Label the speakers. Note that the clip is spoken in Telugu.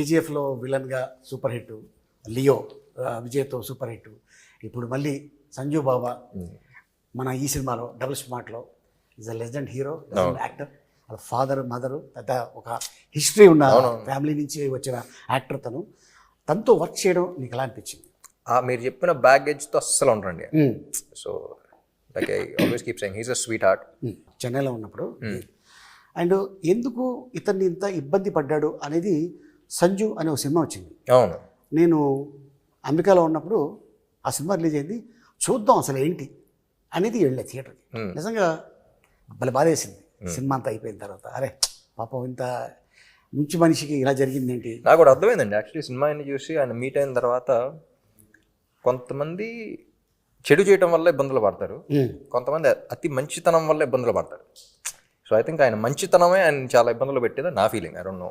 Speaker 1: కేజీఎఫ్లో విలన్గా సూపర్ హిట్, లియో విజయ్తో సూపర్ హిట్, ఇప్పుడు మళ్ళీ సంజు బాబా మన ఈ సినిమాలో డబుల్ స్మార్ట్లో is a legend hero, actor. వాళ్ళ ఫాదర్ మదరు పెద్ద ఒక హిస్టరీ ఉన్న ఫ్యామిలీ నుంచి వచ్చిన యాక్టర్. తనతో వర్క్ చేయడం నీకు ఎలా అనిపించింది?
Speaker 2: మీరు చెప్పిన బ్యాగేజ్తో అస్సలు ఉండరండి. So like I always keep saying he's a sweet heart.
Speaker 1: చెన్నైలో ఉన్నప్పుడు అండ్ ఎందుకు ఇతన్ని ఇంత ఇబ్బంది పడ్డాడు అనేది సంజు అనే ఒక సినిమా వచ్చింది.
Speaker 2: అవును,
Speaker 1: నేను అమెరికాలో ఉన్నప్పుడు ఆ సినిమా రిలీజ్ అయింది. చూద్దాం అసలు ఏంటి అనేది వెళ్ళే థియేటర్కి. నిజంగా భలే బాధేసింది సినిమా అంతా అయిపోయిన తర్వాత. అరే పాపం ఇంత మంచి మనిషికి ఇలా జరిగింది ఏంటి.
Speaker 2: నాకు కూడా అర్థమైందండి యాక్చువల్లీ సినిమా అన్ని చూసి ఆయన మీట్ అయిన తర్వాత. కొంతమంది చెడు చేయడం వల్ల ఇబ్బందులు పడతారు, కొంతమంది అతి మంచితనం వల్ల ఇబ్బందులు పడతారు. సో ఐ థింక్ ఆయన మంచితనమే ఆయన చాలా ఇబ్బందులు పెట్టేది నా ఫీలింగ్. I don't know.